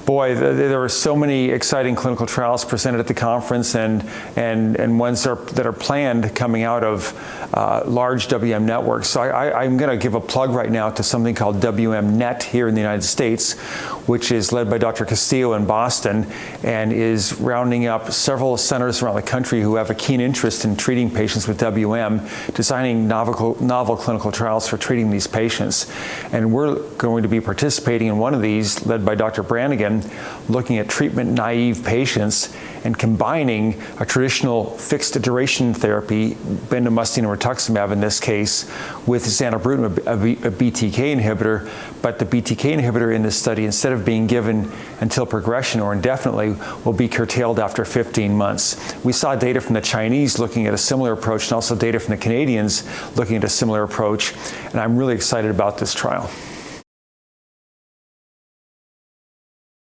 Boy, there were so many exciting clinical trials presented at the conference, and ones that are planned coming out of large WM networks. So I'm going to give a plug right now to something called WMNet here in the United States, which is led by Dr. Castillo in Boston, and is rounding up several centers around the country who have a keen interest in treating patients with WM, designing novel clinical trials for treating these patients. And we're going to be participating in one of these, led by Dr. Brannigan, looking at treatment-naive patients and combining a traditional fixed duration therapy, bendamustine and rituximab in this case, with zanubrutinib, a BTK inhibitor. But the BTK inhibitor in this study, instead of being given until progression or indefinitely, will be curtailed after 15 months. We saw data from the Chinese looking at a similar approach, and also data from the Canadians looking at a similar approach, and I'm really excited about this trial.